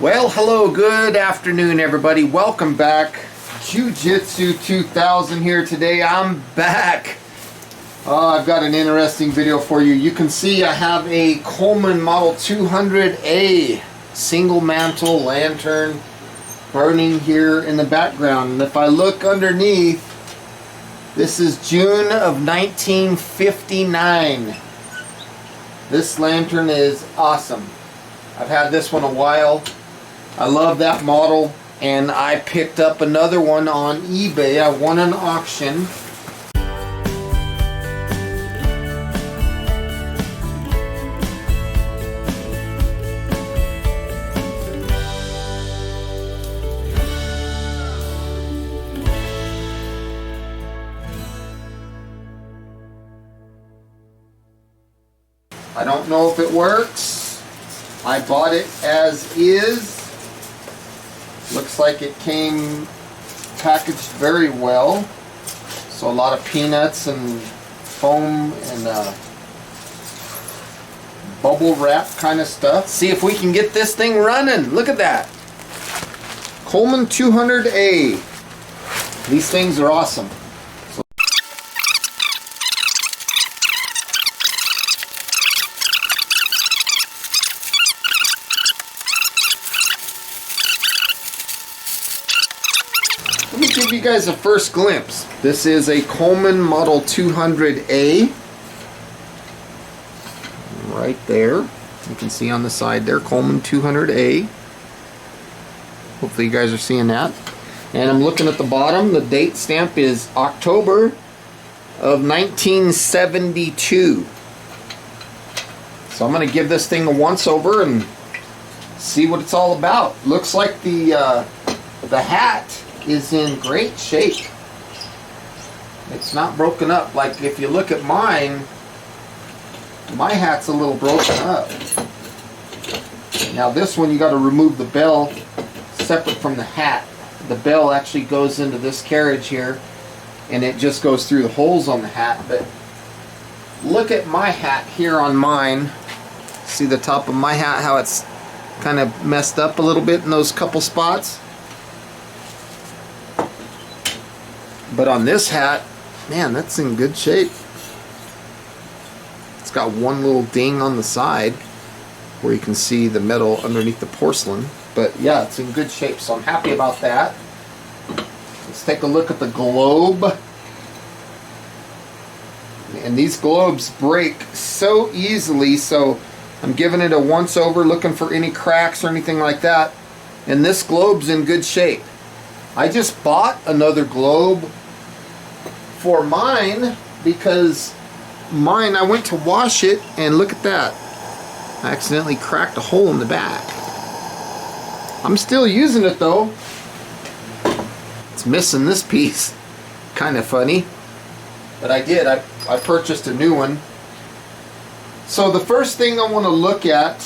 Well, hello, good afternoon, everybody. Welcome back. Jiujitsu2000 here today. I'm back. I've got an interesting video for you. You can see I have a Coleman Model 200A single mantle lantern burning here in the background. And if I look underneath, this is June of 1959. This lantern is awesome. I've had this one a while. I love that model, and I picked up another one on eBay. I won an auction. I don't know if it works. I bought it as is. Looks like it came packaged very well. So a lot of peanuts and foam and bubble wrap kind of stuff. See if we can get this thing running. Look at that. Coleman 200A. These things are awesome. Let me give you guys a first glimpse. This is a Coleman Model 200A. Right there. You can see on the side there, Coleman 200A. Hopefully you guys are seeing that. And I'm looking at the bottom. The date stamp is October of 1972. So I'm going to give this thing a once over and see what it's all about. Looks like the hat is in great shape. It's not broken up. Like if you look at mine, my hat's a little broken up. Now this one you got to remove the bell separate from the hat. The bell actually goes into this carriage here and it just goes through the holes on the hat. But look at my hat here on mine. See the top of my hat, how it's kind of messed up a little bit in those couple spots. But on this hat, man, that's in good shape. It's got one little ding on the side where you can see the metal underneath the porcelain. But yeah, it's in good shape, so I'm happy about that. Let's take a look at the globe. And these globes break so easily, so I'm giving it a once over, looking for any cracks or anything like that. And this globe's in good shape. I just bought another globe for mine because mine, I went to wash it and look at that. I accidentally cracked a hole in the back. I'm still using it though. It's missing this piece. Kind of funny. But I did. I purchased a new one. So the first thing I want to look at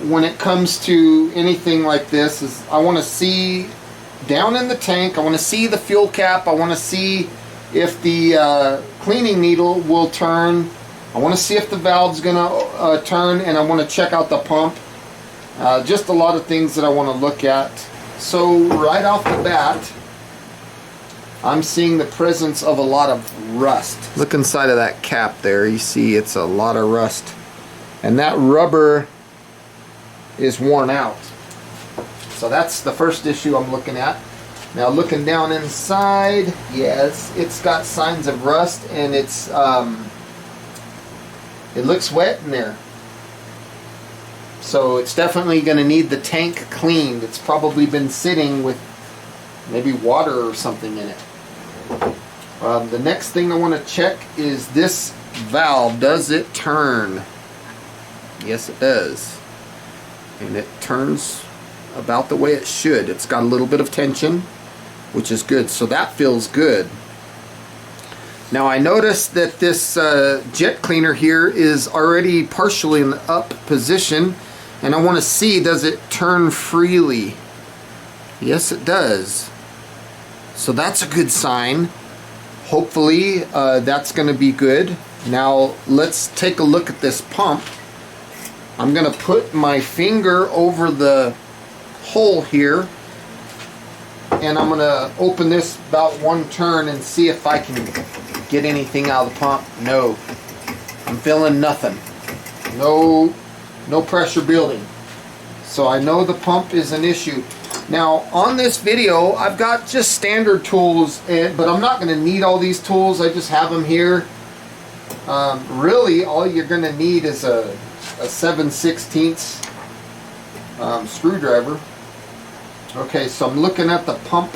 when it comes to anything like this is I want to see down in the tank. I want to see the fuel cap. I want to see if the cleaning needle will turn. I want to see if the valve's gonna turn, and I want to check out the pump. Just a lot of things that I want to look at. So right off the bat, I'm seeing the presence of a lot of rust. Look inside of that cap there. You see it's a lot of rust, and that rubber is worn out. So that's the first issue I'm looking at. Now looking down inside, yes, it's got signs of rust, and it looks wet in there. So it's definitely going to need the tank cleaned. It's probably been sitting with maybe water or something in it. The next thing I want to check is this valve. Does it turn? Yes, it does. And it turns about the way it should. It's got a little bit of tension, which is good. So that feels good. Now I noticed that this jet cleaner here is already partially in the up position, and I want to see, does it turn freely? Yes, it does. So that's a good sign. Hopefully that's going to be good. Now let's take a look at this pump. I'm going to put my finger over the hole here, and I'm going to open this about one turn and see if I can get anything out of the pump. No, I'm feeling nothing. No pressure building. So I know the pump is an issue. Now on this video I've got just standard tools, but I'm not going to need all these tools. I just have them here. Really all you're going to need is a 7/16 screwdriver. Okay, so I'm looking at the pump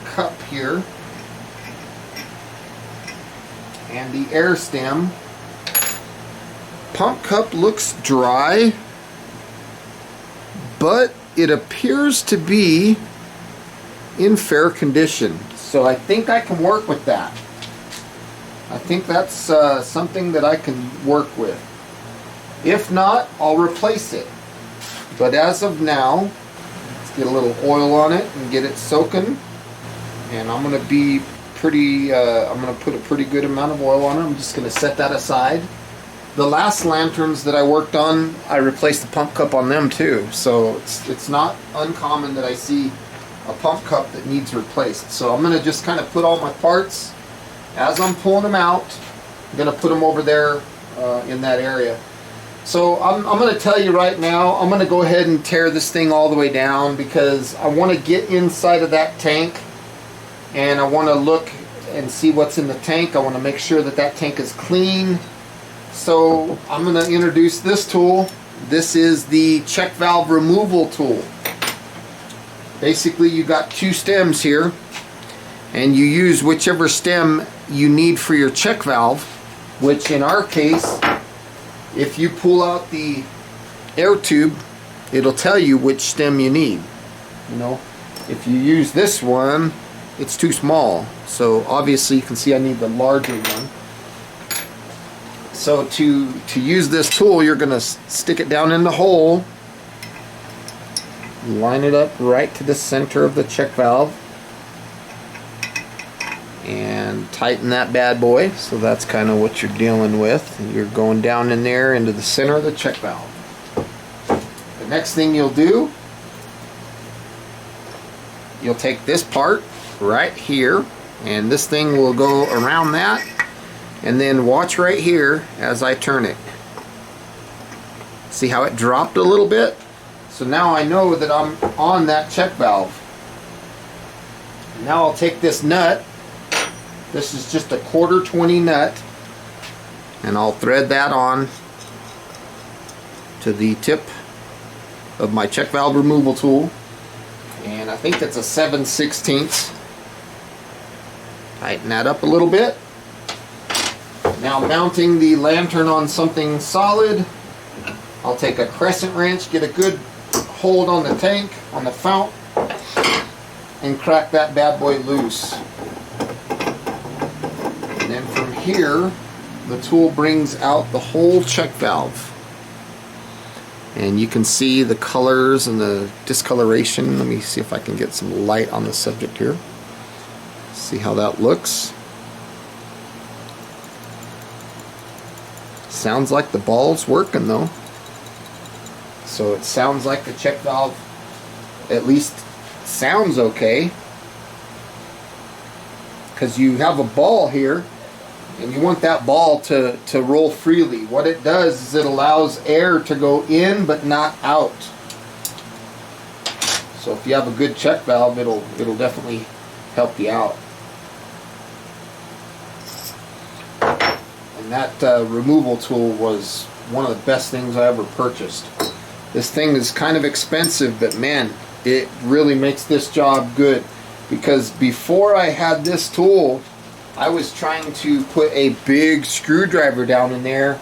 cup here and the air stem. Pump cup looks dry, but it appears to be in fair condition. So I think I can work with that. I think that's something that I can work with. If not, I'll replace it. But as of now, let's get a little oil on it and get it soaking. And I'm going to be pretty, I'm going to put a pretty good amount of oil on it. I'm just going to set that aside. The last lanterns that I worked on, I replaced the pump cup on them too. So it's not uncommon that I see a pump cup that needs replaced. So I'm going to just kind of put all my parts, as I'm pulling them out, I'm going to put them over there in that area. So I'm going to tell you right now, I'm going to go ahead and tear this thing all the way down because I want to get inside of that tank and I want to look and see what's in the tank. I want to make sure that that tank is clean. So I'm going to introduce this tool. This is the check valve removal tool. Basically you got two stems here and you use whichever stem you need for your check valve, which in our case, if you pull out the air tube, it'll tell you which stem you need. You know, if you use this one, it's too small. So obviously you can see I need the larger one. So to use this tool, you're going to stick it down in the hole, line it up right to the center of the check valve, and tighten that bad boy. So that's kind of what you're dealing with. You're going down in there into the center of the check valve. The next thing you'll do, you'll take this part right here, and this thing will go around that, and then watch right here as I turn it. See how it dropped a little bit? So now I know that I'm on that check valve. Now I'll take this nut. This is just a 1/4 nut, and I'll thread that on to the tip of my check valve removal tool, and I think that's a 7/16. Tighten that up a little bit. Now mounting the lantern on something solid, I'll take a crescent wrench, get a good hold on the tank, on the fount, and crack that bad boy loose. And then from here, the tool brings out the whole check valve. And you can see the colors and the discoloration. Let me see if I can get some light on the subject here. See how that looks. Sounds like the ball's working though. So it sounds like the check valve at least sounds okay. Because you have a ball here, and you want that ball to roll freely. What it does is it allows air to go in but not out. So if you have a good check valve, it'll definitely help you out. And that removal tool was one of the best things I ever purchased. This thing is kind of expensive, but man, it really makes this job good. Because before I had this tool, I was trying to put a big screwdriver down in there,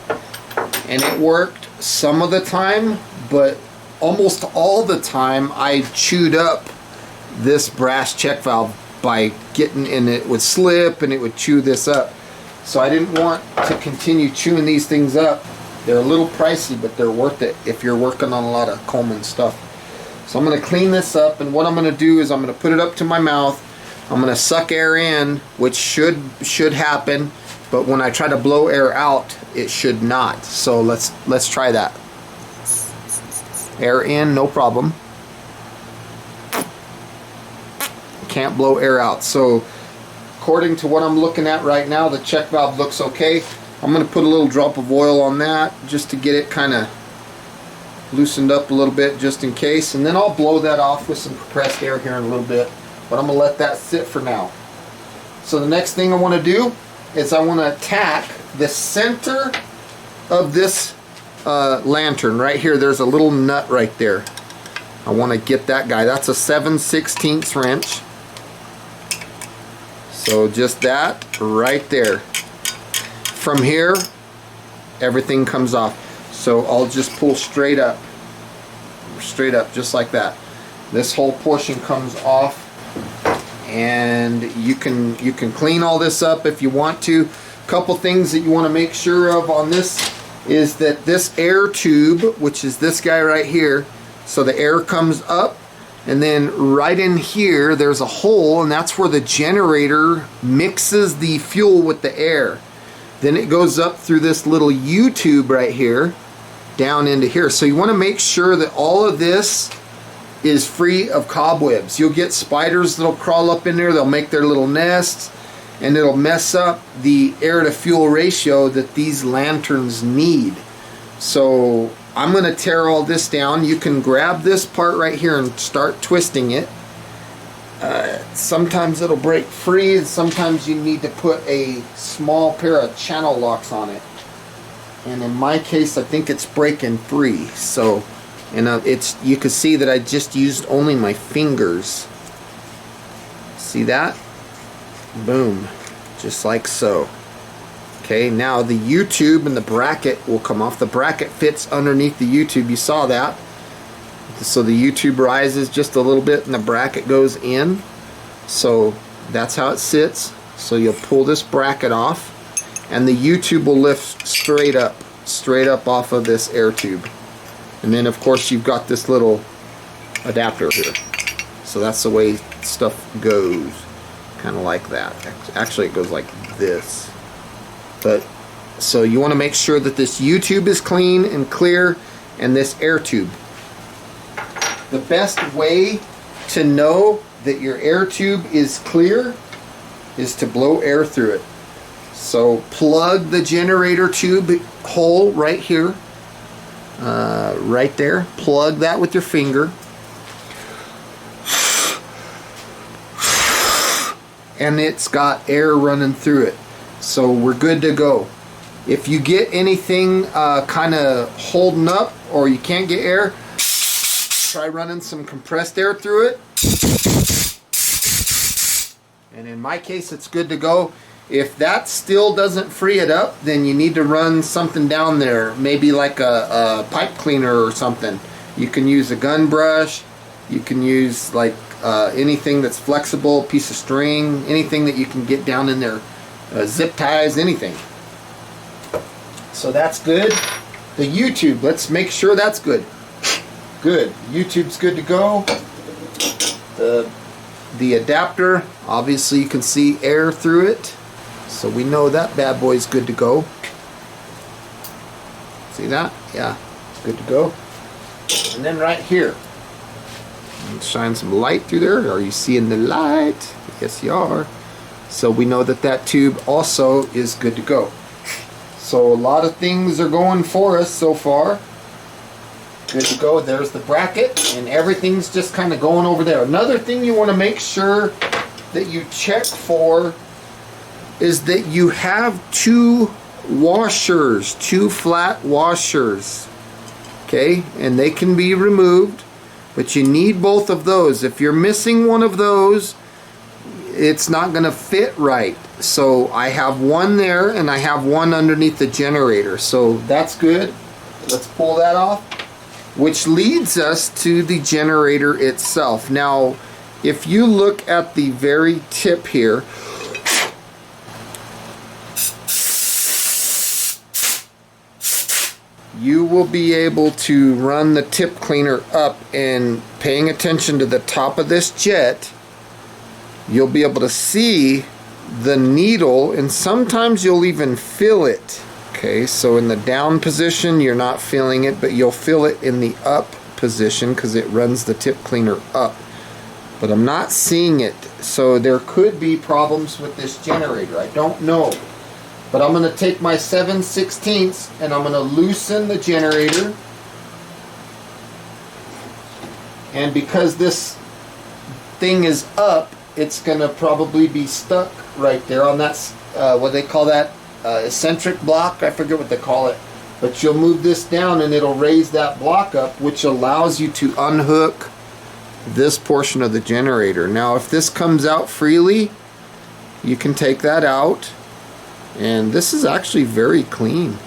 and it worked some of the time, but almost all the time I chewed up this brass check valve by getting, and it would slip and it would chew this up. So I didn't want to continue chewing these things up. They're a little pricey, but they're worth it if you're working on a lot of Coleman stuff. So I'm going to clean this up, and what I'm going to do is I'm going to put it up to my mouth. I'm going to suck air in, which should happen, but when I try to blow air out, it should not. So let's try that. Air in, no problem. Can't blow air out. So according to what I'm looking at right now, the check valve looks okay. I'm going to put a little drop of oil on that just to get it kind of loosened up a little bit just in case, and then I'll blow that off with some compressed air here in a little bit, but I'm going to let that sit for now. So the next thing I want to do is I want to attack the center of this lantern right here. There's a little nut right there. I want to get that guy. That's a 7/16 wrench. So just that right there. From here, everything comes off. So I'll just pull straight up, just like that. This whole portion comes off, and you can clean all this up if you want to. Couple things that you want to make sure of on this is that this air tube, which is this guy right here, so the air comes up, and then right in here there's a hole, and that's where the generator mixes the fuel with the air. Then it goes up through this little U tube right here down into here. So you want to make sure that all of this is free of cobwebs. You'll get spiders that'll crawl up in there, they'll make their little nests, and it'll mess up the air to fuel ratio that these lanterns need. So I'm going to tear all this down. You can grab this part right here and start twisting it. Sometimes it'll break free, and sometimes you need to put a small pair of channel locks on it. And in my case, I think it's breaking free. So, and you can see that I just used only my fingers. See that? Boom, just like so. Okay, now the U-tube and the bracket will come off. The bracket fits underneath the U-tube. You saw that. So the U-tube rises just a little bit and the bracket goes in. So that's how it sits. So you'll pull this bracket off, and the U-tube will lift straight up off of this air tube. And then of course you've got this little adapter here. So that's the way stuff goes, kind of like that. Actually it goes like this. But so you want to make sure that this U-tube is clean and clear, and this air tube. The best way to know that your air tube is clear is to blow air through it. So plug the generator tube hole right here, right there. Plug that with your finger, and it's got air running through it. So we're good to go. If you get anything kind of holding up, or you can't get air, try running some compressed air through it. And in my case, it's good to go. If that still doesn't free it up, then you need to run something down there, maybe like a pipe cleaner or something. You can use a gun brush, you can use like anything that's flexible, piece of string, anything that you can get down in there, zip ties, anything. So that's good. The U-tube, let's make sure that's good. Good, U-tube's good to go. The adapter, obviously you can see air through it, so we know that bad boy's good to go. See that? Yeah, it's good to go. And then right here, shine some light through there. Are you seeing the light? Yes, you are. So we know that that tube also is good to go. So a lot of things are going for us so far. Good to go. There's the bracket, and everything's just kind of going over there. Another thing you want to make sure that you check for is that you have two washers, two flat washers. Okay, and they can be removed, but you need both of those. If you're missing one of those, it's not going to fit right. So I have one there, and I have one underneath the generator. So that's good. Let's pull that off. Which leads us to the generator itself. Now, if you look at the very tip here, you will be able to run the tip cleaner up, and paying attention to the top of this jet, you'll be able to see the needle, and sometimes you'll even feel it. Okay, so in the down position you're not feeling it, but you'll feel it in the up position because it runs the tip cleaner up. But I'm not seeing it, so there could be problems with this generator. I don't know. But I'm going to take my 7/16 and I'm going to loosen the generator. And because this thing is up, it's going to probably be stuck right there on that, what they call that, eccentric block. I forget what they call it. But you'll move this down and it'll raise that block up, which allows you to unhook this portion of the generator. Now if this comes out freely, you can take that out, and this is actually very clean,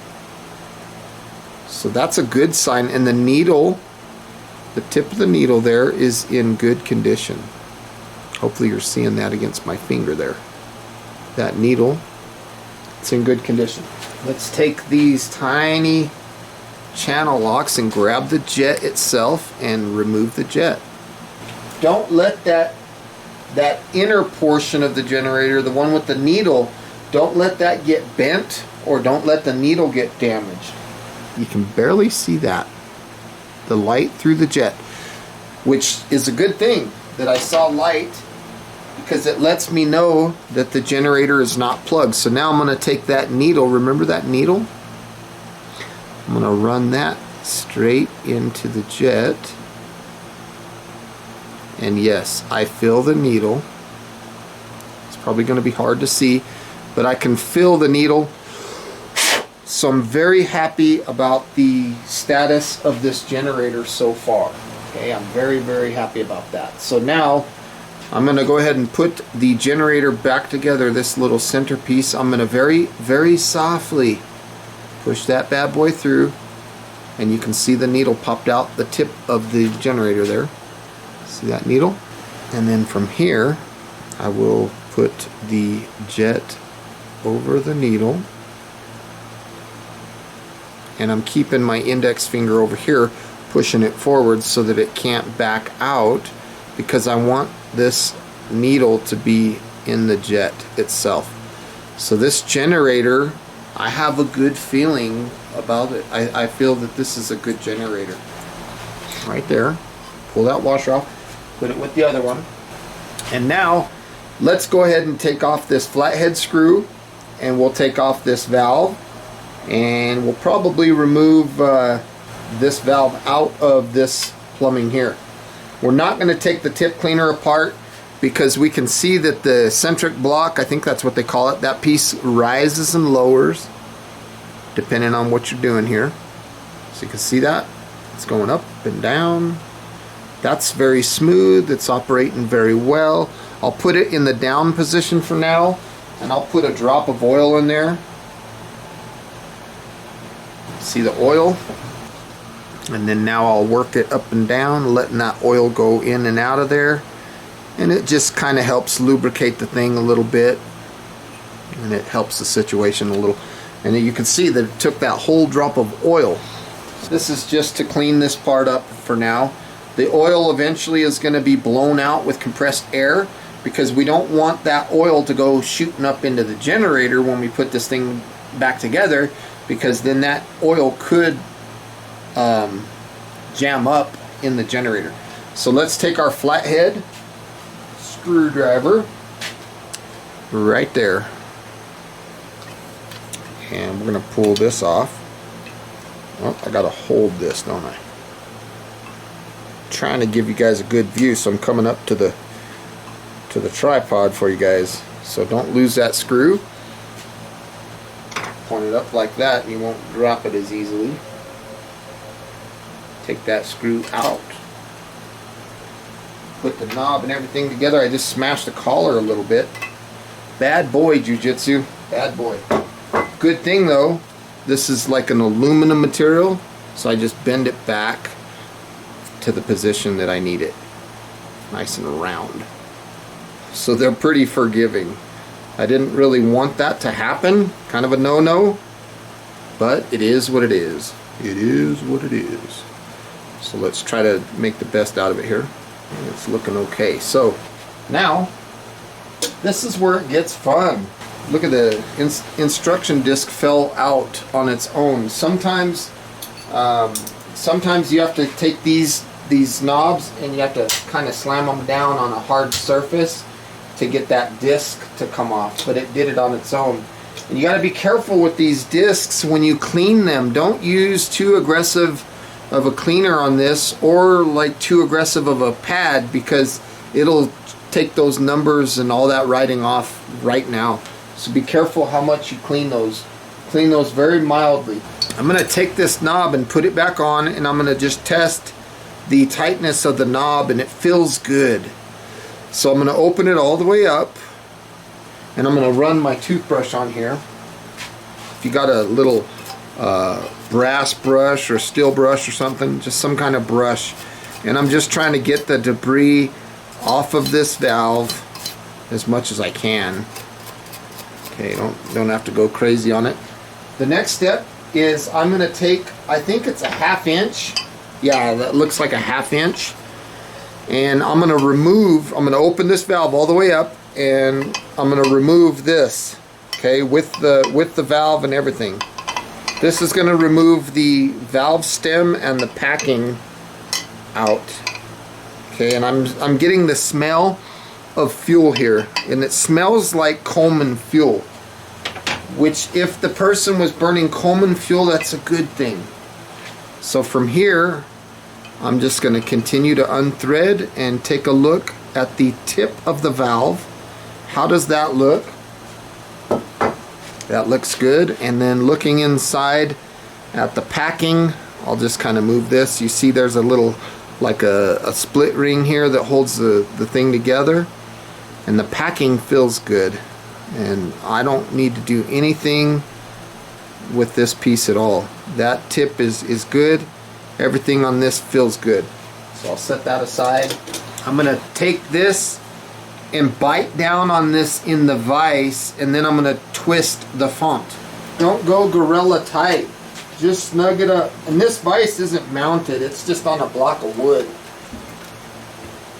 so that's a good sign. And the needle, the tip of the needle there, is in good condition. Hopefully you're seeing that against my finger there. That needle, it's in good condition. Let's take these tiny channel locks and grab the jet itself and remove the jet. Don't let that inner portion of the generator, the one with the needle, don't let that get bent, or don't let the needle get damaged. You can barely see that, the light through the jet, which is a good thing that I saw light, because it lets me know that the generator is not plugged. So now I'm going to take that needle, remember that needle? I'm going to run that straight into the jet. And yes, I feel the needle. It's probably going to be hard to see, but I can feel the needle. So I'm very happy about the status of this generator so far. Okay, I'm very, very happy about that. So now I'm going to go ahead and put the generator back together, this little centerpiece. I'm going to very, very softly push that bad boy through, and you can see the needle popped out the tip of the generator there. See that needle? And then from here I will put the jet over the needle, and I'm keeping my index finger over here, pushing it forward so that it can't back out, because I want this needle to be in the jet itself. So this generator, I have a good feeling about it. I feel that this is a good generator. Right there. Pull that washer off, put it with the other one. And now let's go ahead and take off this flathead screw, and we'll take off this valve, and we'll probably remove this valve out of this plumbing here. We're not going to take the tip cleaner apart, because we can see that the eccentric block, I think that's what they call it, that piece rises and lowers depending on what you're doing here. So you can see that it's going up and down. That's very smooth. It's operating very well. I'll put it in the down position for now, and I'll put a drop of oil in there. See the oil? And then now I'll work it up and down, letting that oil go in and out of there. And it just kind of helps lubricate the thing a little bit, and it helps the situation a little. And you can see that it took that whole drop of oil. This is just to clean this part up for now. The oil eventually is going to be blown out with compressed air, because we don't want that oil to go shooting up into the generator when we put this thing back together, because then that oil could jam up in the generator. So let's take our flathead screwdriver right there, and we're going to pull this off. Oh, I got to hold this, don't I? Trying to give you guys a good view, so I'm coming up to the tripod for you guys, so don't lose that screw. Point it up like that and you won't drop it as easily. Take that screw out, put the knob and everything together. I just smashed the collar a little bit. Bad boy, Jiu-Jitsu, bad boy. Good thing though, this is like an aluminum material, so I just bend it back to the position that I need it, nice and round. So they're pretty forgiving. I didn't really want that to happen, kind of a no-no, but it is what it is. It is what it is. So let's try to make the best out of it here. It's looking okay. So now this is where it gets fun. Look at the instruction disc fell out on its own. Sometimes sometimes you have to take these knobs and you have to kind of slam them down on a hard surface to get that disc to come off, but it did it on its own. And you got to be careful with these discs when you clean them. Don't use too aggressive of a cleaner on this, or like too aggressive of a pad, because it'll take those numbers and all that writing off right now. So be careful how much you clean those. Clean those very mildly. I'm going to take this knob and put it back on, and I'm going to just test the tightness of the knob, and it feels good. So I'm going to open it all the way up, and I'm going to run my toothbrush on here. If you got a little brass brush or steel brush or something, just some kind of brush, and I'm just trying to get the debris off of this valve as much as I can. Okay, don't have to go crazy on it. The next step is I'm going to take, I think it's a 1/2 inch. Yeah, that looks like a 1/2 inch. And I'm going to open this valve all the way up, and I'm going to remove this, okay, with the valve and everything. This is going to remove the valve stem and the packing out. Okay, and I'm getting the smell of fuel here, and it smells like Coleman fuel, which if the person was burning Coleman fuel, that's a good thing. So from here, I'm just going to continue to unthread and take a look at the tip of the valve. How does that look? That looks good. And then looking inside at the packing, I'll just kind of move this. You see there's a little, like a split ring here that holds the thing together. And the packing feels good. And I don't need to do anything with this piece at all. That tip is good. Everything on this feels good. So I'll set that aside. I'm going to take this and bite down on this in the vise, and then I'm going to twist the font. Don't go gorilla tight. Just snug it up. And this vise isn't mounted. It's just on a block of wood.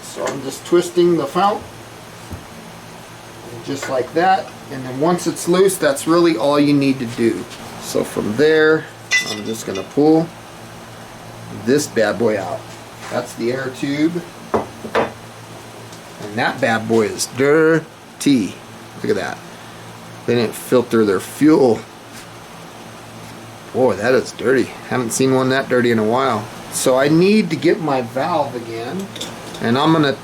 So I'm just twisting the fount. Just like that. And then once it's loose, that's really all you need to do. So from there, I'm just going to pull this bad boy out. That's the air tube, and that bad boy is dirty. Look at that. They didn't filter their fuel. Boy, that is dirty. Haven't seen one that dirty in a while. So I need to get my valve again, and I'm going to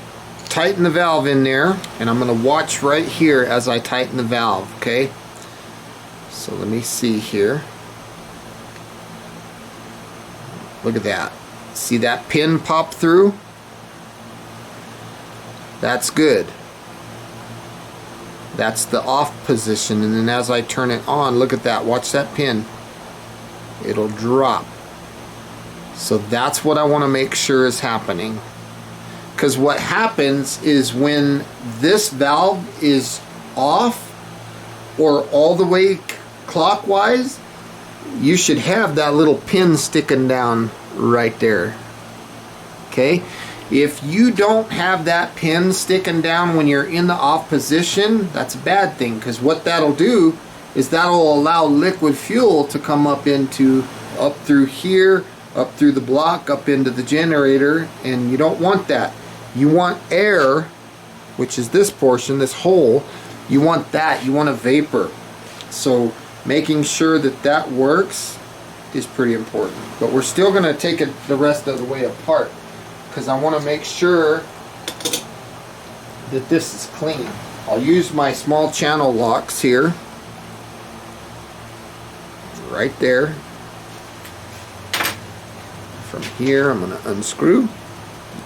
tighten the valve in there, and I'm going to watch right here as I tighten the valve. Okay, so let me see here. Look at that. See that pin pop through? That's good. That's the off position, and then as I turn it on, look at that. Watch that pin. It'll drop. So that's what I want to make sure is happening. Because what happens is when this valve is off or all the way clockwise, you should have that little pin sticking down right there. Okay, if you don't have that pin sticking down when you're in the off position, that's a bad thing, because what that'll do is that'll allow liquid fuel to come up through here, up through the block, up into the generator, and you don't want that. You want air, which is this portion, this hole. You want that. You want a vapor. So making sure that that works is pretty important. But we're still going to take it the rest of the way apart, because I want to make sure that this is clean. I'll use my small channel locks here, right there. From here I'm going to unscrew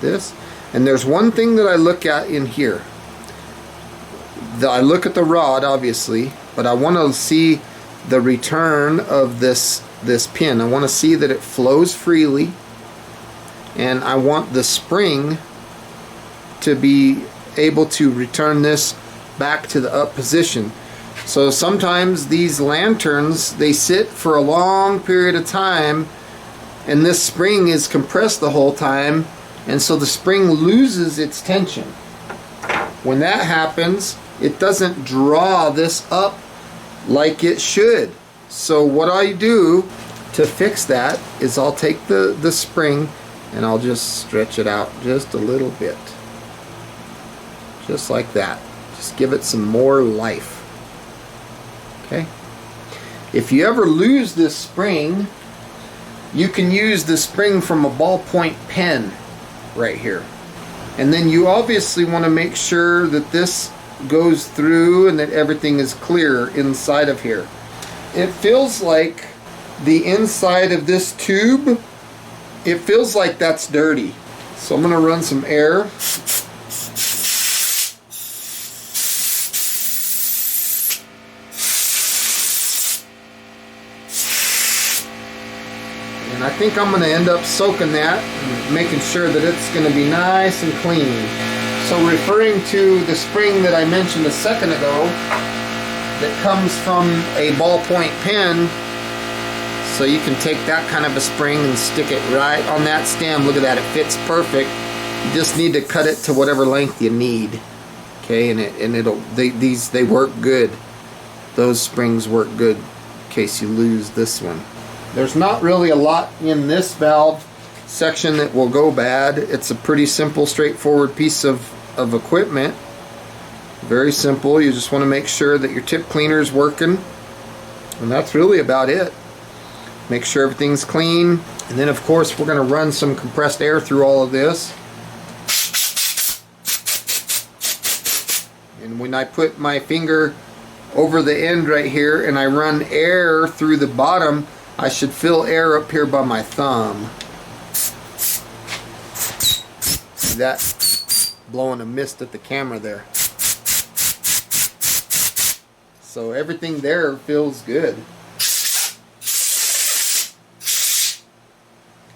this, and there's one thing that I look at in here. I look at the rod, obviously, but I want to see the return of this pin. I want to see that it flows freely, and I want the spring to be able to return this back to the up position. So sometimes these lanterns, they sit for a long period of time, and this spring is compressed the whole time, and so the spring loses its tension. When that happens, it doesn't draw this up like it should. So what I do to fix that is I'll take the spring and I'll just stretch it out just a little bit. Just like that. Just give it some more life. Okay? If you ever lose this spring, you can use the spring from a ballpoint pen right here. And then you obviously want to make sure that this goes through and that everything is clear inside of here. It feels like the inside of this tube, it feels like that's dirty. So I'm going to run some air. And I think I'm going to end up soaking that and making sure that it's going to be nice and clean. So referring to the spring that I mentioned a second ago that comes from a ballpoint pen, so you can take that kind of a spring and stick it right on that stem. Look at that, it fits perfect. You just need to cut it to whatever length you need. Okay, they work good. Those springs work good in case you lose this one. There's not really a lot in this valve section that will go bad. It's a pretty simple, straightforward piece of equipment. Very simple. You just want to make sure that your tip cleaner is working, and that's really about it. Make sure everything's clean, and then of course we're going to run some compressed air through all of this. And when I put my finger over the end right here and I run air through the bottom, I should feel air up here by my thumb. See that? Blowing a mist at the camera there. So everything there feels good.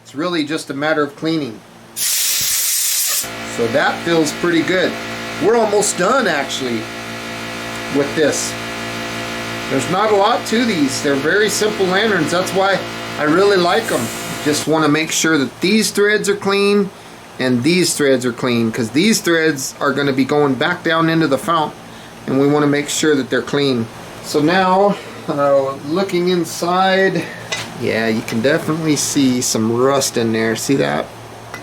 It's really just a matter of cleaning. So that feels pretty good. We're almost done actually with this. There's not a lot to these. They're very simple lanterns. That's why I really like them. Just want to make sure that these threads are clean and these threads are clean, because these threads are going to be going back down into the fount, and we want to make sure that they're clean. So now, looking inside, yeah, you can definitely see some rust in there. See that?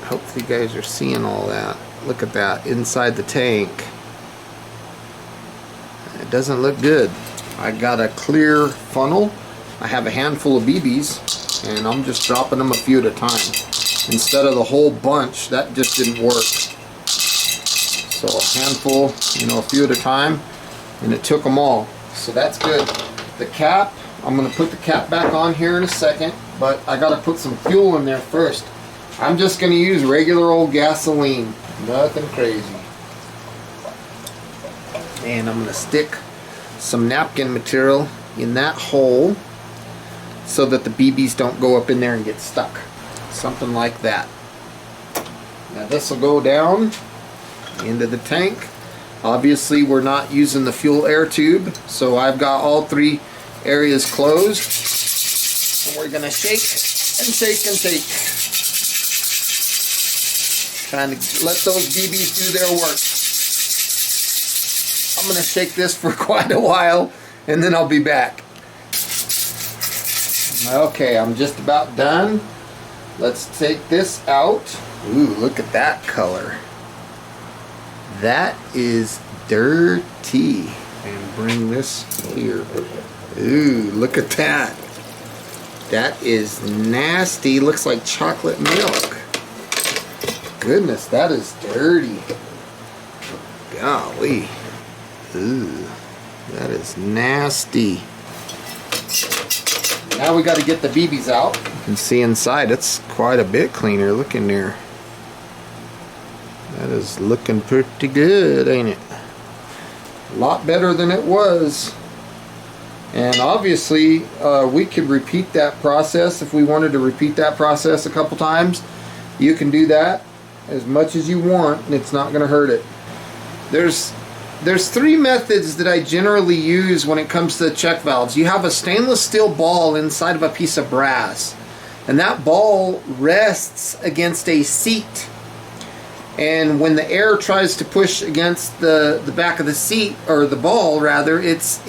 Hopefully you guys are seeing all that. Look at that inside the tank. It doesn't look good. I got a clear funnel. I have a handful of BBs, and I'm just dropping them a few at a time instead of the whole bunch. That just didn't work. So a handful, a few at a time, and it took them all. So that's good. The cap, I'm going to put the cap back on here in a second, but I got to put some fuel in there first. I'm just going to use regular old gasoline. Nothing crazy. And I'm going to stick some napkin material in that hole so that the BBs don't go up in there and get stuck. Something like that. Now this will go down into the tank. Obviously we're not using the fuel air tube, so I've got all three areas closed, and we're gonna shake and shake and shake, trying to let those BBs do their work. I'm gonna shake this for quite a while and then I'll be back. Okay, I'm just about done. Let's take this out. Ooh, look at that color. That is dirty. And bring this here. Ooh, look at that. That is nasty. Looks like chocolate milk. Goodness, that is dirty. Golly. Ooh, that is nasty. Now we got to get the BBs out. You can see inside it's quite a bit cleaner. Look in there. That is looking pretty good, ain't it? A lot better than it was. And obviously we could repeat that process if we wanted to repeat that process a couple times. You can do that as much as you want, and it's not going to hurt it. There's three methods that I generally use when it comes to check valves. You have a stainless steel ball inside of a piece of brass, and that ball rests against a seat. and when the air tries to push against the back of the seat, or the ball rather, it's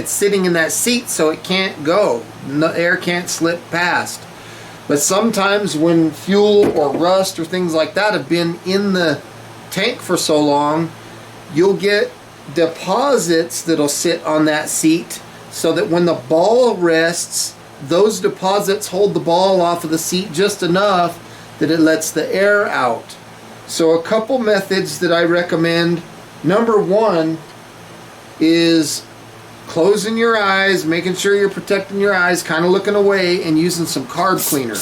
sitting in that seat, so it can't go. No, air can't slip past. But sometimes when fuel or rust or things like that have been in the tank for so long, you'll get deposits that'll sit on that seat, so that when the ball rests, those deposits hold the ball off of the seat just enough that it lets the air out. So a couple methods that I recommend. Number one is closing your eyes, making sure you're protecting your eyes, kind of looking away, and using some carb cleaner,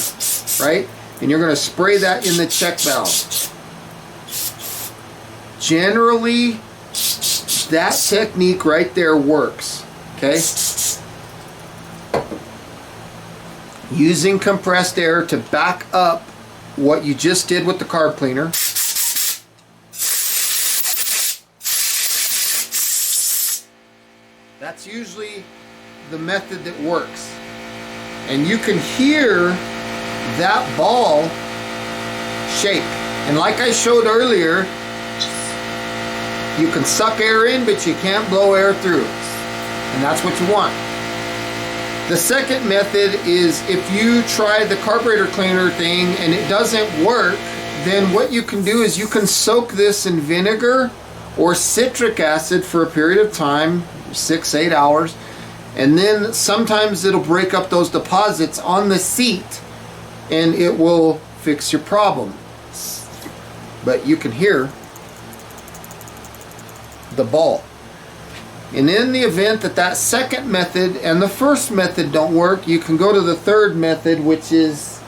right? And you're going to spray that in the check valve. Generally, that technique right there works, okay? Using compressed air to back up what you just did with the carb cleaner. That's usually the method that works. And you can hear that ball shake. And like I showed earlier, you can suck air in, but you can't blow air through. And that's what you want. The second method is, if you try the carburetor cleaner thing and it doesn't work, then what you can do is you can soak this in vinegar or citric acid for a period of time, 6-8 hours, and then sometimes it'll break up those deposits on the seat and it will fix your problem. But you can hear the ball. And in the event that that second method and the first method don't work, you can go to the third method, which is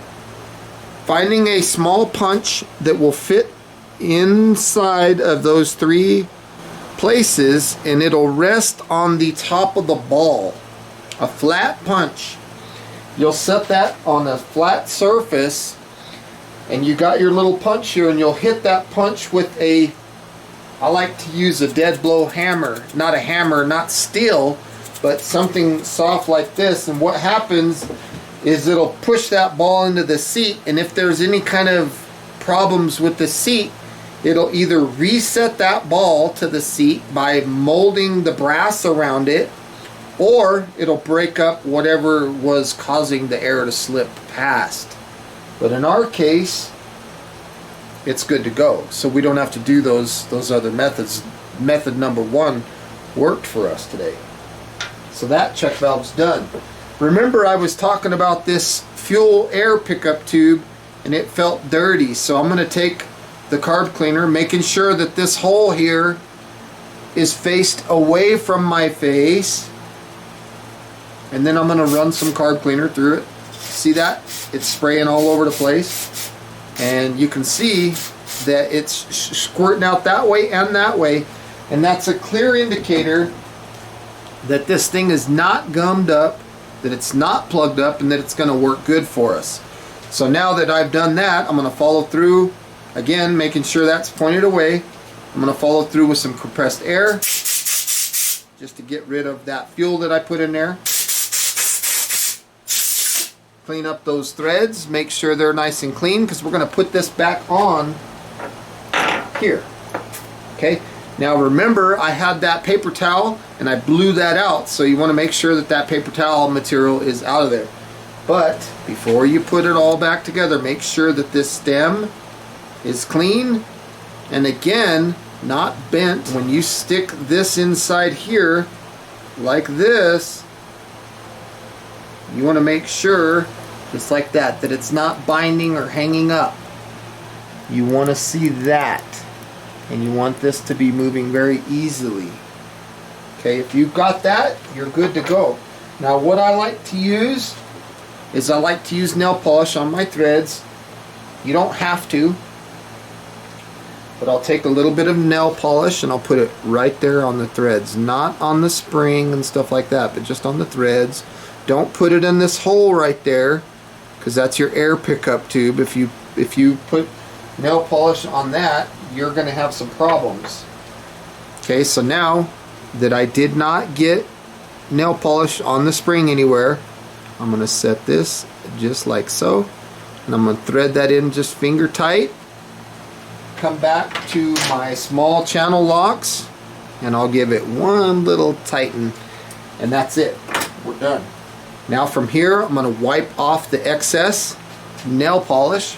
finding a small punch that will fit inside of those three places, and it'll rest on the top of the ball. A flat punch. You'll set that on a flat surface, and you got your little punch here, and you'll hit that punch with a, I like to use a dead blow hammer. Not a hammer, not steel, but something soft like this. And what happens is it'll push that ball into the seat, and if there's any kind of problems with the seat, it'll either reset that ball to the seat by molding the brass around it, or it'll break up whatever was causing the air to slip past. But in our case, it's good to go. So we don't have to do those other methods. Method number one worked for us today. So that check valve's done. Remember, I was talking about this fuel air pickup tube and it felt dirty. So I'm going to take the carb cleaner, making sure that this hole here is faced away from my face, and then I'm going to run some carb cleaner through it. See that? It's spraying all over the place, and you can see that it's squirting out that way and that way, and that's a clear indicator that this thing is not gummed up, that it's not plugged up, and that it's going to work good for us. So now that I've done that, I'm going to follow through again, making sure that's pointed away. I'm going to follow through with some compressed air just to get rid of that fuel that I put in there. Clean up those threads, make sure they're nice and clean, because we're going to put this back on here. Okay, now remember, I had that paper towel and I blew that out, so you want to make sure that that paper towel material is out of there. But before you put it all back together, make sure that this stem is clean, and again, not bent. When you stick this inside here like this, you want to make sure, just like that, that it's not binding or hanging up. You want to see that, and you want this to be moving very easily. Okay, if you've got that, you're good to go. Now what I like to use is I like to use nail polish on my threads. You don't have to, but I'll take a little bit of nail polish and I'll put it right there on the threads, not on the spring and stuff like that, but just on the threads. Don't put it in this hole right there, because that's your air pickup tube. If you put nail polish on that, you're going to have some problems. Okay, so now that I did not get nail polish on the spring anywhere, I'm going to set this just like so, and I'm going to thread that in just finger tight. come back to my small channel locks and I'll give it one little tighten, and that's it. We're done. Now from here I'm going to wipe off the excess nail polish,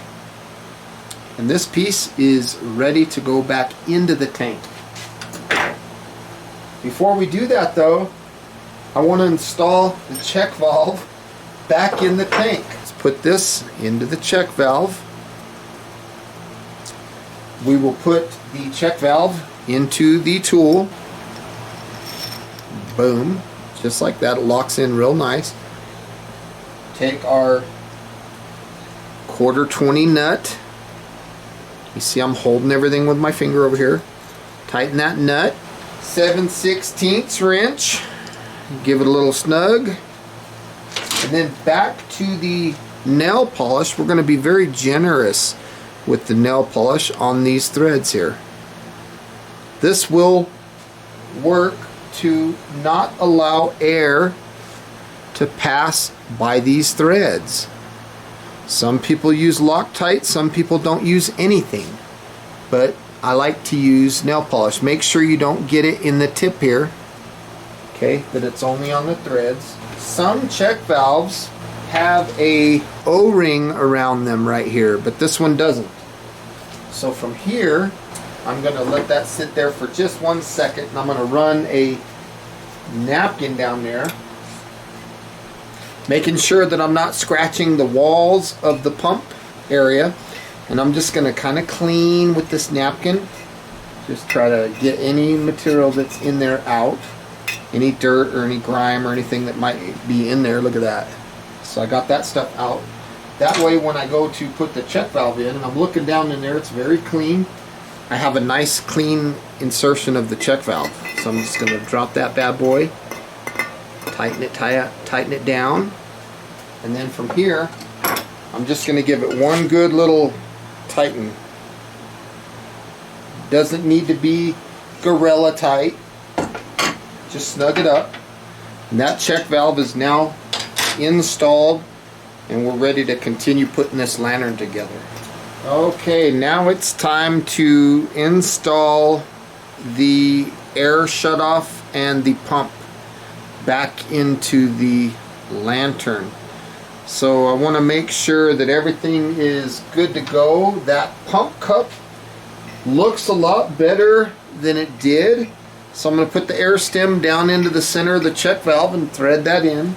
and this piece is ready to go back into the tank. Before we do that though, I want to install the check valve back in the tank. Let's put this into the check valve. We will put the check valve into the tool. Boom. Just like that. It locks in real nice. Take our 1/4 nut. You see I'm holding everything with my finger over here. Tighten that nut. 7/16 wrench. Give it a little snug. And then back to the nail polish. We're going to be very generous with the nail polish on these threads here. This will work to not allow air to pass by these threads. Some people use Loctite, some people don't use anything, but I like to use nail polish. Make sure you don't get it in the tip here, okay, that it's only on the threads. Some check valves have a O-ring around them right here, but this one doesn't. So from here, I'm going to let that sit there for just 1 second, and I'm going to run a napkin down there, making sure that I'm not scratching the walls of the pump area. And I'm just going to kind of clean with this napkin, just try to get any material that's in there out, any dirt or any grime or anything that might be in there. Look at that. So I got that stuff out. That way when I go to put the check valve in and I'm looking down in there, it's very clean. I have a nice clean insertion of the check valve. So I'm just going to drop that bad boy, tighten it down, and then from here I'm just going to give it one good little tighten. Doesn't need to be gorilla tight, just snug it up. And that check valve is now installed, and we're ready to continue putting this lantern together. Okay, now it's time to install the air shutoff and the pump back into the lantern. So I want to make sure that everything is good to go. That pump cup looks a lot better than it did. So I'm going to put the air stem down into the center of the check valve and thread that in.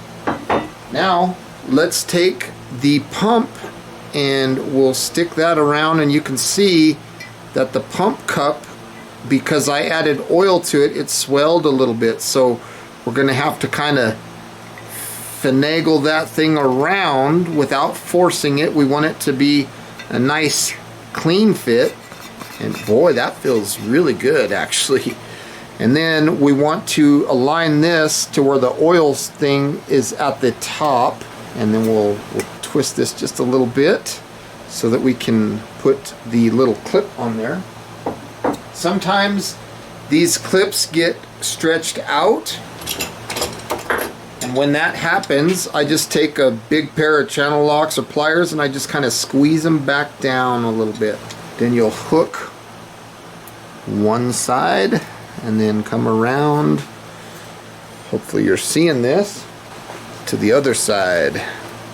Now let's take the pump and we'll stick that around, and you can see that the pump cup, because I added oil to it, it swelled a little bit. So we're going to have to kind of finagle that thing around without forcing it. We want it to be a nice clean fit, and boy, that feels really good actually. And then we want to align this to where the oil thing is at the top, and then we'll twist this just a little bit so that we can put the little clip on there. Sometimes these clips get stretched out, and when that happens I just take a big pair of channel locks or pliers and I just kind of squeeze them back down a little bit. Then you'll hook one side and then come around, hopefully you're seeing this, to the other side.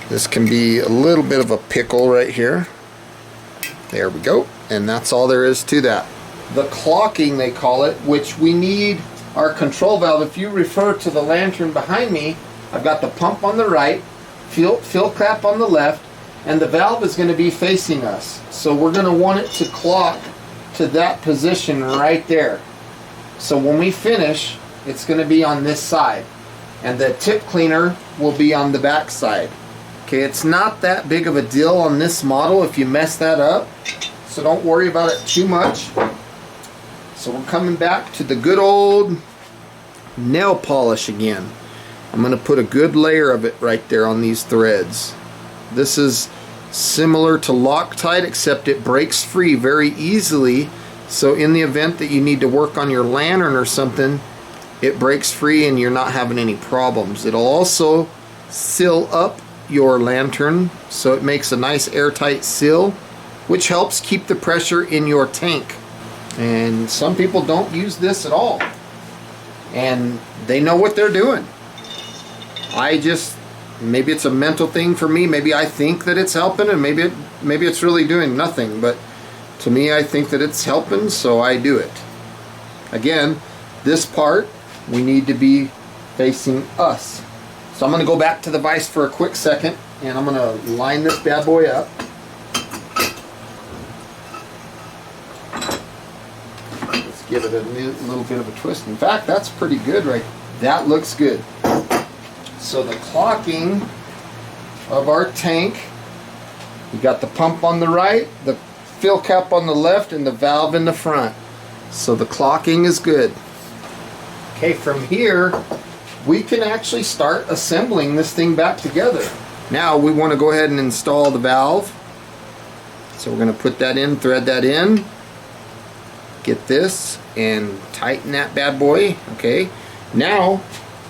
This can be a little bit of a pickle right here. There we go, and that's all there is to that. The clocking, they call it, which we need our control valve. If you refer to the lantern behind me, I've got the pump on the right, fill cap on the left, and the valve is going to be facing us. So we're going to want it to clock to that position right there. So when we finish, it's going to be on this side, and the tip cleaner will be on the back side. Okay, it's not that big of a deal on this model if you mess that up, so don't worry about it too much. So we're coming back to the good old nail polish again. I'm going to put a good layer of it right there on these threads. This is similar to Loctite, except it breaks free very easily. So in the event that you need to work on your lantern or something, it breaks free and you're not having any problems. It'll also seal up your lantern, so it makes a nice airtight seal. which helps keep the pressure in your tank. And some people don't use this at all, and they know what they're doing. Maybe it's a mental thing for me. Maybe I think that it's helping, and maybe it's really doing nothing. But to me, I think that it's helping, so I do it. Again, this part, we need to be facing us. So I'm going to go back to the vise for a quick second, and I'm going to line this bad boy up. Let's give it a little bit of a twist. In fact, that's pretty good, right? That looks good. So the clocking of our tank, we got the pump on the right, the fill cap on the left, and the valve in the front. So the clocking is good. Okay, from here, we can actually start assembling this thing back together. Now we want to go ahead and install the valve. So we're going to put that in, thread that in, get this, and tighten that bad boy. Okay, now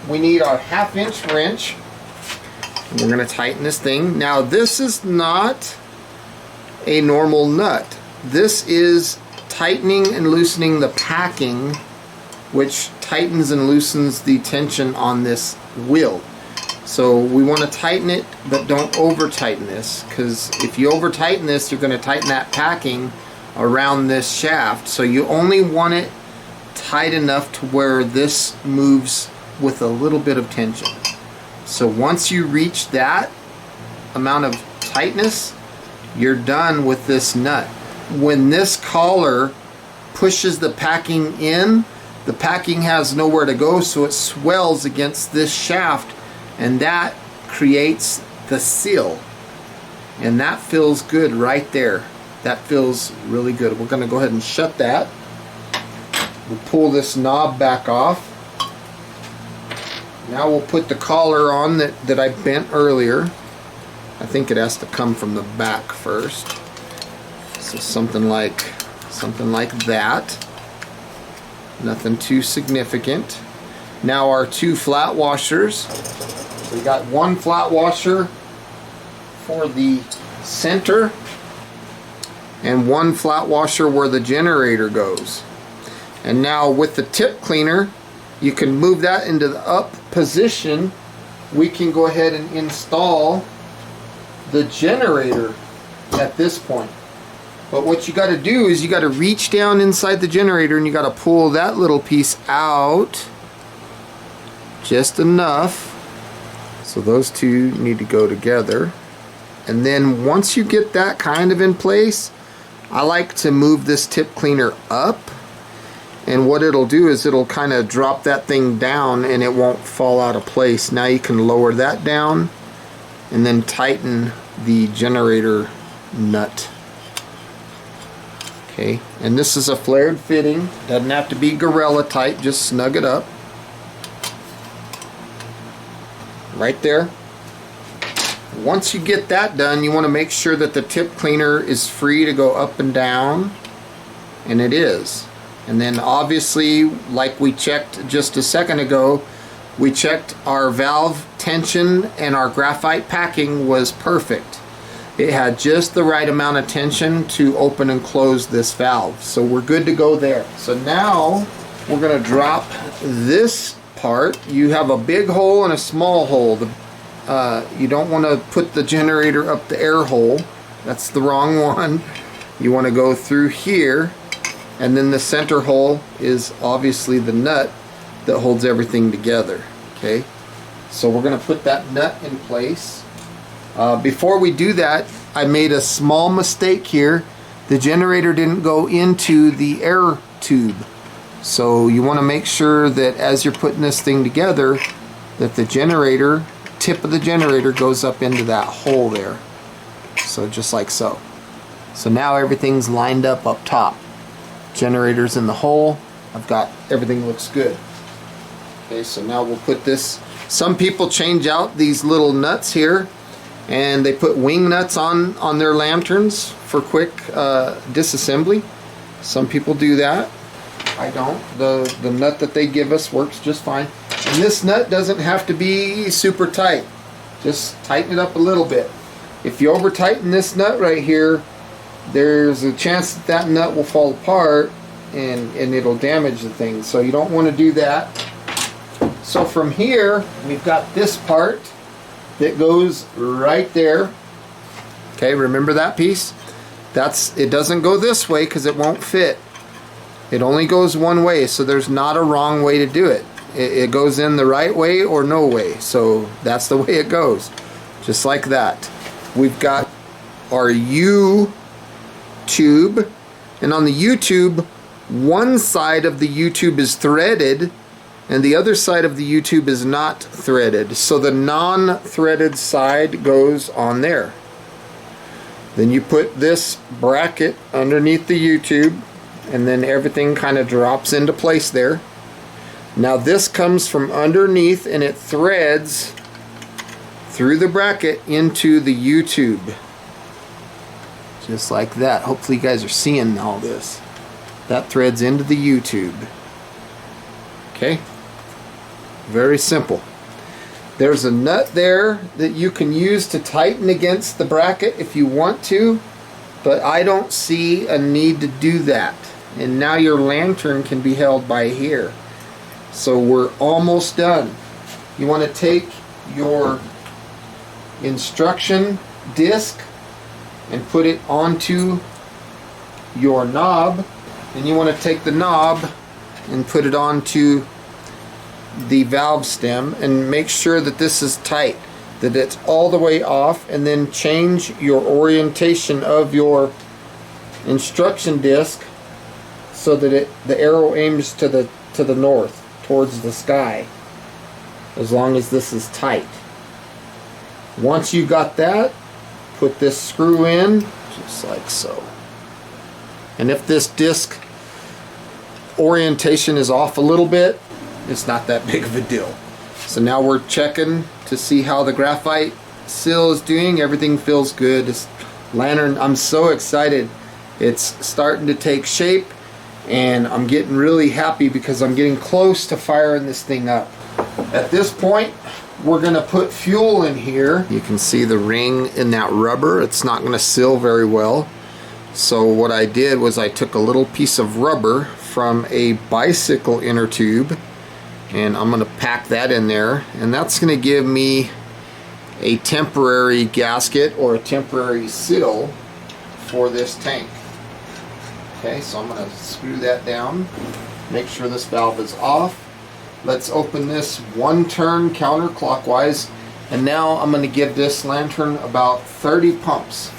we need our 1/2 inch wrench. We're going to tighten this thing. Now this is not a normal nut. This is tightening and loosening the packing, which tightens and loosens the tension on this wheel. So we want to tighten it, but don't over tighten this, because if you over tighten this, you're going to tighten that packing around this shaft. So you only want it tight enough to where this moves with a little bit of tension. So once you reach that amount of tightness, you're done with this nut. When this collar pushes the packing in, the packing has nowhere to go, so it swells against this shaft, and that creates the seal. And that feels good right there. That feels really good. We're going to go ahead and shut that. We'll pull this knob back off. Now we'll put the collar on that I bent earlier. I think it has to come from the back first. So something like that. Nothing too significant. Now our 2 flat washers. We got 1 flat washer for the center and 1 flat washer where the generator goes. And now with the tip cleaner, you can move that into the up position. We can go ahead and install the generator at this point. But what you got to do is you got to reach down inside the generator, and you got to pull that little piece out just enough. So those two need to go together. And then once you get that kind of in place, I like to move this tip cleaner up. And what it'll do is it'll kind of drop that thing down, and it won't fall out of place. Now you can lower that down and then tighten the generator nut. Okay, and this is a flared fitting. Doesn't have to be gorilla tight, just snug it up. Right there. Once you get that done, you want to make sure that the tip cleaner is free to go up and down, and it is. And then obviously, like we checked just a second ago, we checked our valve tension, and our graphite packing was perfect. It had just the right amount of tension to open and close this valve. So we're good to go there. So now we're going to drop this part. You have a big hole and a small hole. You don't want to put the generator up the air hole. That's the wrong one. You want to go through here, and then the center hole is obviously the nut that holds everything together. Okay, so we're going to put that nut in place. Before we do that, I made a small mistake here. The generator didn't go into the air tube. So you want to make sure that as you're putting this thing together, that the generator, tip of the generator goes up into that hole there. So just like so. So now everything's lined up top. Generator's in the hole. I've got everything looks good. Okay, so now we'll put this. Some people change out these little nuts here, and they put wing nuts on their lanterns for quick disassembly. Some people do that. I don't. The nut that they give us works just fine. And this nut doesn't have to be super tight. Just tighten it up a little bit. If you over tighten this nut right here, there's a chance that that nut will fall apart and it'll damage the thing. So you don't want to do that. So from here, we've got this part that goes right there. Okay, remember that piece? It doesn't go this way because it won't fit. It only goes one way, so there's not a wrong way to do it. It goes in the right way or no way. So that's the way it goes. Just like that. We've got our U tube, and on the U tube, one side of the U tube is threaded and the other side of the U tube is not threaded. So the non-threaded side goes on there. Then you put this bracket underneath the U tube, and then everything kind of drops into place there. Now this comes from underneath and it threads through the bracket into the U tube. Just like that. Hopefully you guys are seeing all this. That threads into the U tube. Okay? Very simple. There's a nut there that you can use to tighten against the bracket if you want to, but I don't see a need to do that. And now your lantern can be held by here. So we're almost done. You want to take your instruction disc and put it onto your knob. And you want to take the knob and put it onto the valve stem and make sure that this is tight, that it's all the way off, and then change your orientation of your instruction disc so that the arrow aims to the north, towards the sky, as long as this is tight. Once you got that, put this screw in just like so. And if this disc orientation is off a little bit, it's not that big of a deal. So now we're checking to see how the graphite seal is doing. Everything feels good. This lantern, I'm so excited. It's starting to take shape, and I'm getting really happy because I'm getting close to firing this thing up. At this point, we're going to put fuel in here. You can see the ring in that rubber. It's not going to seal very well. So what I did was I took a little piece of rubber from a bicycle inner tube, and I'm going to pack that in there, and that's going to give me a temporary gasket or a temporary seal for this tank. Okay, so I'm going to screw that down, make sure this valve is off. Let's open this one turn counterclockwise, and now I'm going to give this lantern about 30 pumps.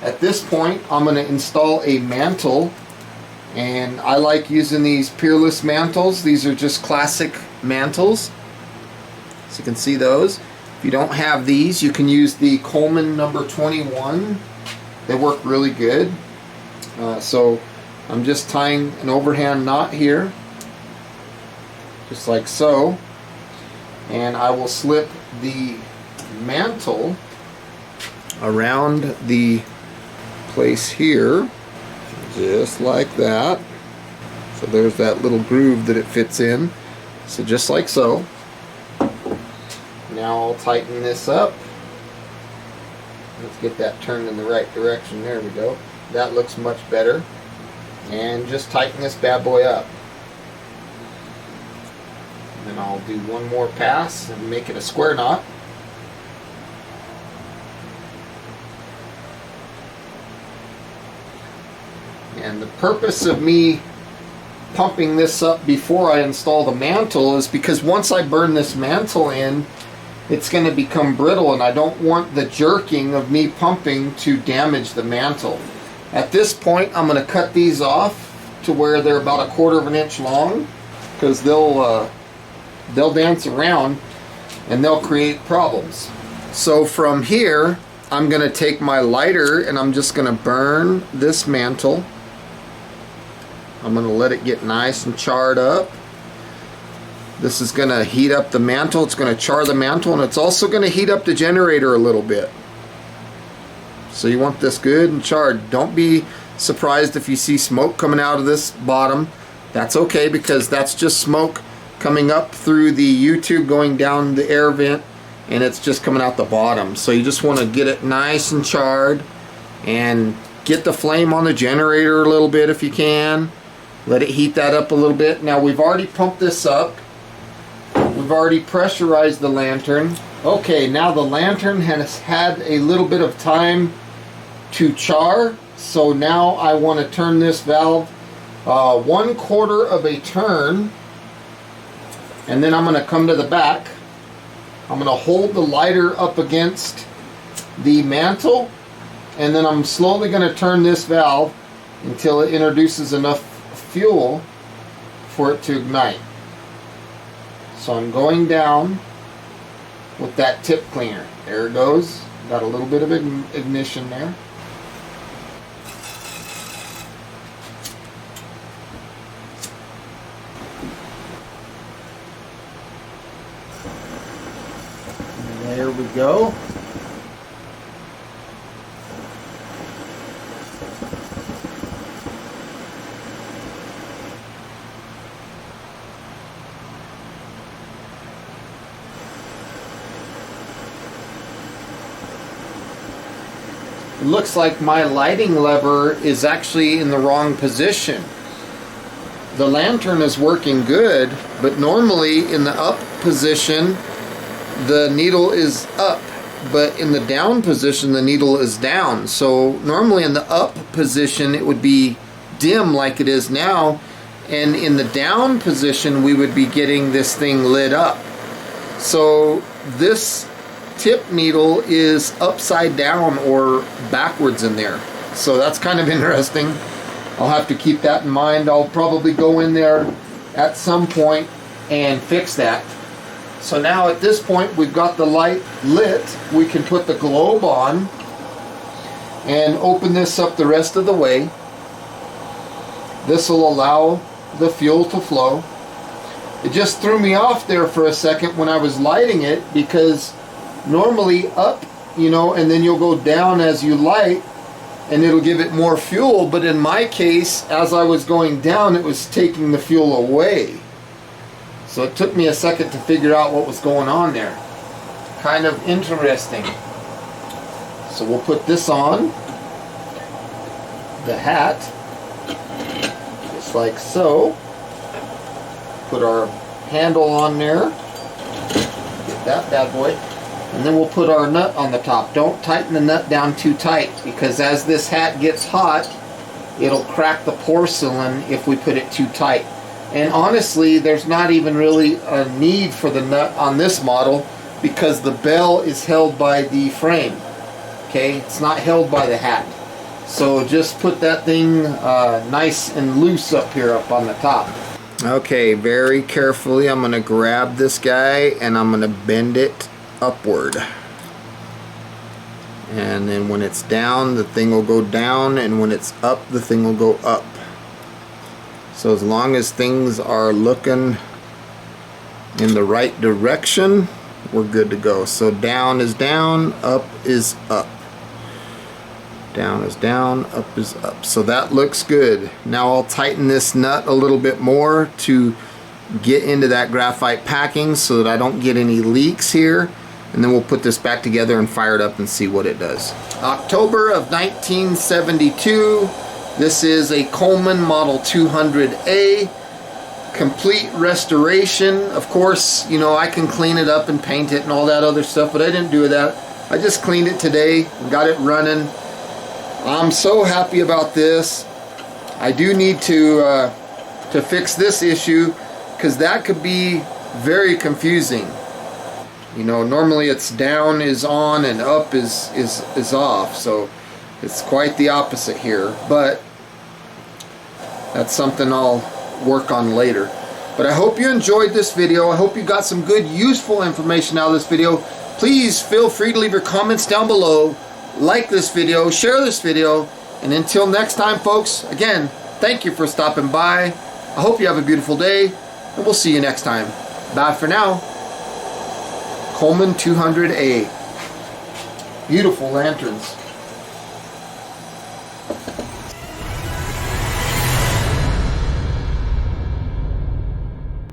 At this point, I'm going to install a mantle, and I like using these peerless mantles. These are just classic mantles, so you can see those. If you don't have these, you can use the Coleman number 21. They work really good. So I'm just tying an overhand knot here, just like so, and I will slip the mantle around the place here, just like that. So there's that little groove that it fits in. So just like so. Now I'll tighten this up. Let's get that turned in the right direction. There we go. That looks much better. And just tighten this bad boy up. And then I'll do one more pass and make it a square knot. And the purpose of me pumping this up before I install the mantle is because once I burn this mantle in, it's going to become brittle, and I don't want the jerking of me pumping to damage the mantle. At this point, I'm going to cut these off to where they're about 1/4 inch long, because they'll dance around and they'll create problems. So from here, I'm going to take my lighter and I'm just going to burn this mantle. I'm going to let it get nice and charred up. This is going to heat up the mantle. It's going to char the mantle, and it's also going to heat up the generator a little bit. So you want this good and charred. Don't be surprised if you see smoke coming out of this bottom. That's okay, because that's just smoke coming up through the U-tube going down the air vent, and it's just coming out the bottom. So you just want to get it nice and charred, and get the flame on the generator a little bit if you can. Let it heat that up a little bit. Now we've already pumped this up. We've already pressurized the lantern. Okay, now the lantern has had a little bit of time to char. So now I want to turn this valve 1/4 of a turn. And then I'm going to come to the back. I'm going to hold the lighter up against the mantle. And then I'm slowly going to turn this valve until it introduces enough fuel for it to ignite. So I'm going down with that tip cleaner. There it goes. Got a little bit of ignition there. And there we go. It looks like my lighting lever is actually in the wrong position. The lantern is working good, but normally in the up position the needle is up, but in the down position the needle is down. So normally in the up position it would be dim like it is now, and in the down position we would be getting this thing lit up. So this tip needle is upside down or backwards in there. So that's kind of interesting. I'll have to keep that in mind. I'll probably go in there at some point and fix that. So now at this point we've got the light lit. We can put the globe on and open this up the rest of the way. This will allow the fuel to flow. It just threw me off there for a second when I was lighting it, because normally up, you know, and then you'll go down as you light and it'll give it more fuel, but in my case, as I was going down, it was taking the fuel away. So it took me a second to figure out what was going on there. Kind of interesting. So we'll put this on the hat, just like so. Put our handle on there, get that bad boy. And then we'll put our nut on the top. Don't tighten the nut down too tight, because as this hat gets hot, it'll crack the porcelain if we put it too tight. And honestly, there's not even really a need for the nut on this model, because the bell is held by the frame. Okay, it's not held by the hat. So just put that thing nice and loose up here up on the top. Okay, very carefully I'm going to grab this guy and I'm going to bend it upward, and then when it's down the thing will go down, and when it's up the thing will go up. So as long as things are looking in the right direction, we're good to go. So down is down, up is up, down is down, up is up. So that looks good. Now I'll tighten this nut a little bit more to get into that graphite packing so that I don't get any leaks here. And then we'll put this back together and fire it up and see what it does. October of 1972. This is a Coleman Model 200A. Complete restoration. Of course, you know, I can clean it up and paint it and all that other stuff, but I didn't do that. I just cleaned it today and got it running. I'm so happy about this. I do need to fix this issue, because that could be very confusing. You know, normally it's down is on and up is off, so it's quite the opposite here, but that's something I'll work on later. But I hope you enjoyed this video. I hope you got some good useful information out of this video. Please feel free to leave your comments down below, like this video, share this video, and until next time folks, again, thank you for stopping by. I hope you have a beautiful day, and we'll see you next time. Bye for now. Coleman 200A. Beautiful lanterns.